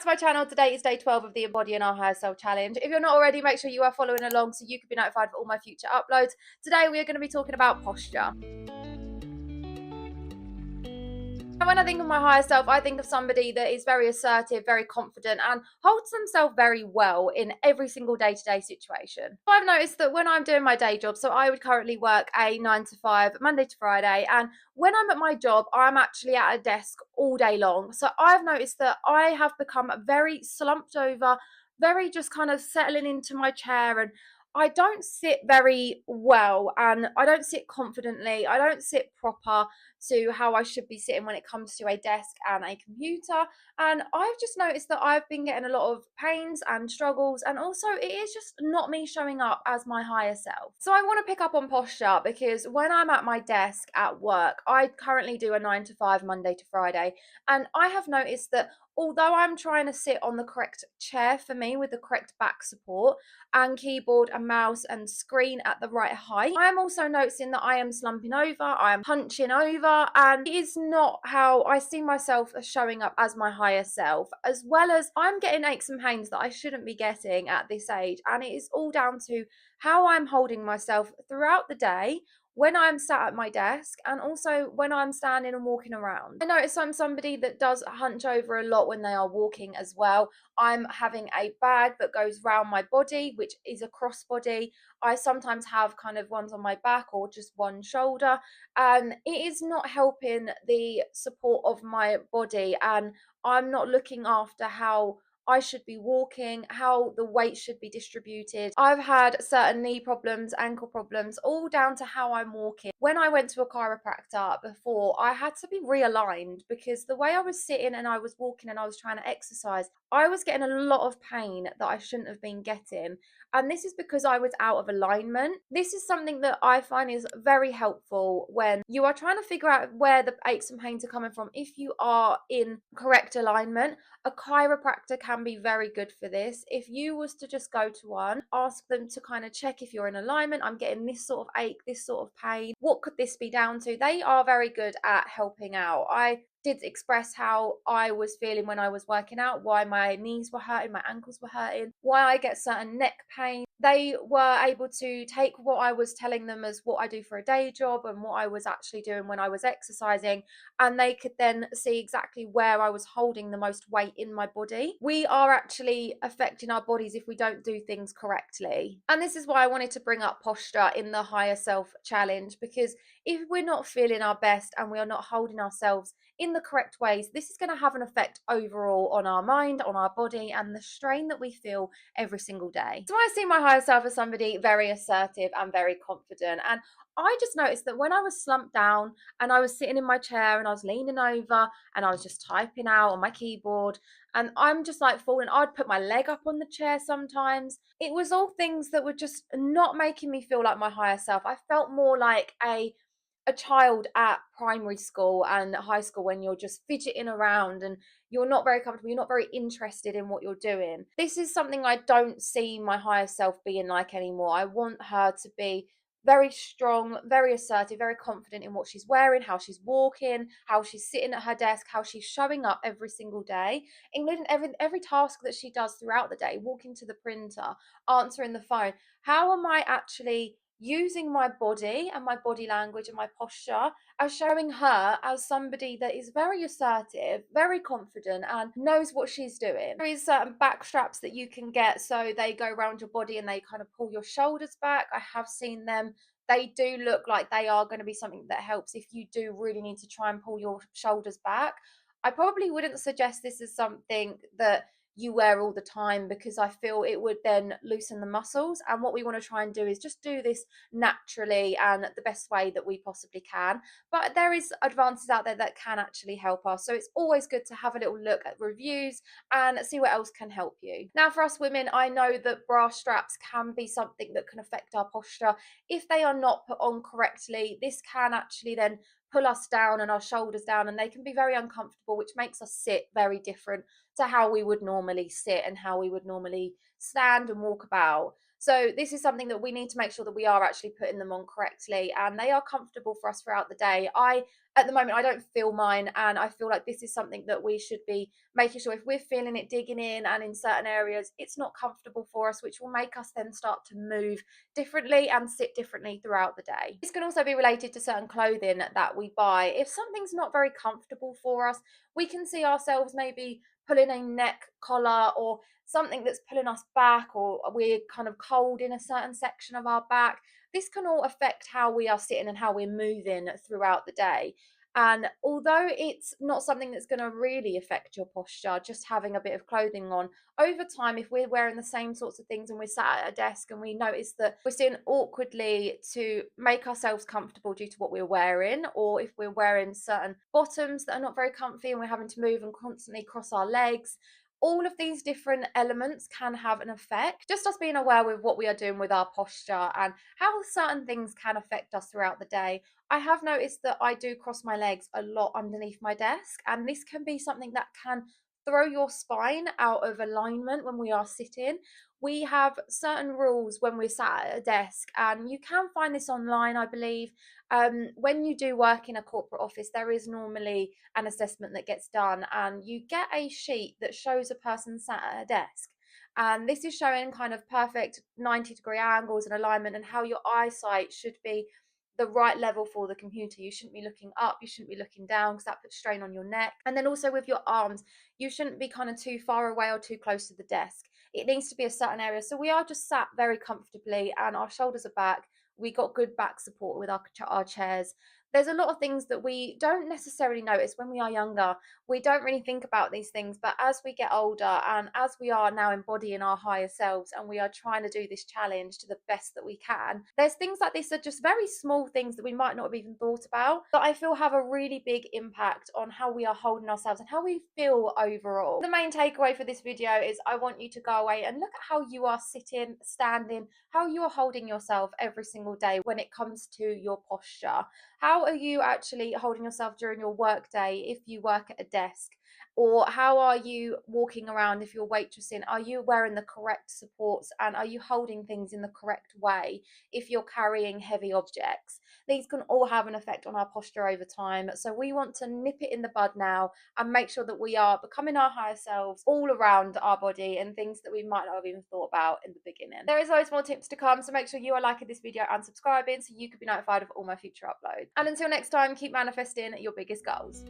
to my channel. Today is day 12 of the Embodying Our Higher Self challenge. If you're not already, make sure you are following along so you can be notified for all my future uploads. Today we are going to be talking about posture. And when I think of my higher self, I think of somebody that is very assertive, very confident, and holds themselves very well in every single day-to-day situation. I've noticed that when I'm doing my day job, so I would currently work a 9 to 5, Monday to Friday, and when I'm at my job, I'm actually at a desk all day long. So I've noticed that I have become very slumped over, very just kind of settling into my chair, and I don't sit very well and I don't sit confidently. I don't sit proper to how I should be sitting when it comes to a desk and a computer. And I've just noticed that I've been getting a lot of pains and struggles, and also it is just not me showing up as my higher self. So I want to pick up on posture because when I'm at my desk at work, I currently do a 9 to 5, Monday to Friday, and I have noticed that although I'm trying to sit on the correct chair for me with the correct back support and keyboard and mouse and screen at the right height, I am also noticing that I am slumping over, I am hunching over, and it is not how I see myself as showing up as my higher self, as well as I'm getting aches and pains that I shouldn't be getting at this age. And it is all down to how I'm holding myself throughout the day, when I'm sat at my desk, and also when I'm standing and walking around. I notice I'm somebody that does hunch over a lot when they are walking as well. I'm having a bag that goes round my body, which is a crossbody. I sometimes have kind of ones on my back or just one shoulder, and it is not helping the support of my body, and I'm not looking after how I should be walking, how the weight should be distributed. I've had certain knee problems, ankle problems, all down to how I'm walking. When I went to a chiropractor before, I had to be realigned because the way I was sitting and I was walking and I was trying to exercise, I was getting a lot of pain that I shouldn't have been getting. And this is because I was out of alignment. This is something that I find is very helpful when you are trying to figure out where the aches and pains are coming from. If you are in correct alignment, a chiropractor can be very good for this. If you was to just go to one, ask them to kind of check if you're in alignment. I'm getting this sort of ache, this sort of pain. What could this be down to? They are very good at helping out. I did express how I was feeling when I was working out, why my knees were hurting, my ankles were hurting, why I get certain neck pain. They were able to take what I was telling them as what I do for a day job and what I was actually doing when I was exercising, and they could then see exactly where I was holding the most weight in my body. We are actually affecting our bodies if we don't do things correctly. And this is why I wanted to bring up posture in the higher self challenge, because if we're not feeling our best and we are not holding ourselves in the correct ways, this is going to have an effect overall on our mind, on our body, and the strain that we feel every single day. So I see my higher self as somebody very assertive and very confident, and I just noticed that when I was slumped down and I was sitting in my chair and I was leaning over and I was just typing out on my keyboard, and I'm just like falling, I'd put my leg up on the chair sometimes. It was all things that were just not making me feel like my higher self. I felt more like a child at primary school and high school, when you're just fidgeting around and you're not very comfortable, you're not very interested in what you're doing. This is something I don't see my higher self being like anymore. I want her to be very strong, very assertive, very confident in what she's wearing, how she's walking, how she's sitting at her desk, how she's showing up every single day, including every task that she does throughout the day, walking to the printer, answering the phone. How am I actually using my body and my body language and my posture as showing her as somebody that is very assertive, very confident, and knows what she's doing? There is certain back straps that you can get, so they go around your body and they kind of pull your shoulders back. I have seen them. They do look like they are going to be something that helps if you do really need to try and pull your shoulders back. I probably wouldn't suggest this as something that you wear all the time, because I feel it would then loosen the muscles. And what we want to try and do is just do this naturally and the best way that we possibly can. But there is advances out there that can actually help us. So it's always good to have a little look at reviews and see what else can help you. Now, for us women, I know that bra straps can be something that can affect our posture. If they are not put on correctly, this can actually then pull us down and our shoulders down, and they can be very uncomfortable, which makes us sit very different to how we would normally sit and how we would normally stand and walk about. So this is something that we need to make sure that we are actually putting them on correctly and they are comfortable for us throughout the day. At the moment, I don't feel mine, and I feel like this is something that we should be making sure if we're feeling it digging in and in certain areas, it's not comfortable for us, which will make us then start to move differently and sit differently throughout the day. This can also be related to certain clothing that we buy. If something's not very comfortable for us, we can see ourselves maybe pulling a neck collar or something that's pulling us back, or we're kind of cold in a certain section of our back. This can all affect how we are sitting and how we're moving throughout the day. And although it's not something that's going to really affect your posture, just having a bit of clothing on, over time, if we're wearing the same sorts of things and we're sat at a desk and we notice that we're sitting awkwardly to make ourselves comfortable due to what we're wearing, or if we're wearing certain bottoms that are not very comfy and we're having to move and constantly cross our legs, all of these different elements can have an effect. Just us being aware with what we are doing with our posture and how certain things can affect us throughout the day. I have noticed that I do cross my legs a lot underneath my desk, and this can be something that can throw your spine out of alignment when we are sitting. We have certain rules when we're sat at a desk, and you can find this online, I believe. When you do work in a corporate office, there is normally an assessment that gets done, and you get a sheet that shows a person sat at a desk. And this is showing kind of perfect 90-degree angles and alignment and how your eyesight should be the right level for the computer. You shouldn't be looking up, you shouldn't be looking down because that puts strain on your neck. And then also with your arms, you shouldn't be kind of too far away or too close to the desk. It needs to be a certain area. So we are just sat very comfortably and our shoulders are back. We got good back support with our chairs. There's a lot of things that we don't necessarily notice when we are younger. We don't really think about these things, but as we get older and as we are now embodying our higher selves and we are trying to do this challenge to the best that we can, there's things like this are just very small things that we might not have even thought about that I feel have a really big impact on how we are holding ourselves and how we feel overall. The main takeaway for this video is I want you to go away and look at how you are sitting, standing, how you are holding yourself every single day when it comes to your posture. How are you actually holding yourself during your work day if you work at a desk? Or how are you walking around if you're waitressing? Are you wearing the correct supports and are you holding things in the correct way if you're carrying heavy objects? These can all have an effect on our posture over time. So we want to nip it in the bud now and make sure that we are becoming our higher selves all around our body and things that we might not have even thought about in the beginning. There is always more tips to come, so make sure you are liking this video and subscribing so you can be notified of all my future uploads. And until next time, keep manifesting your biggest goals.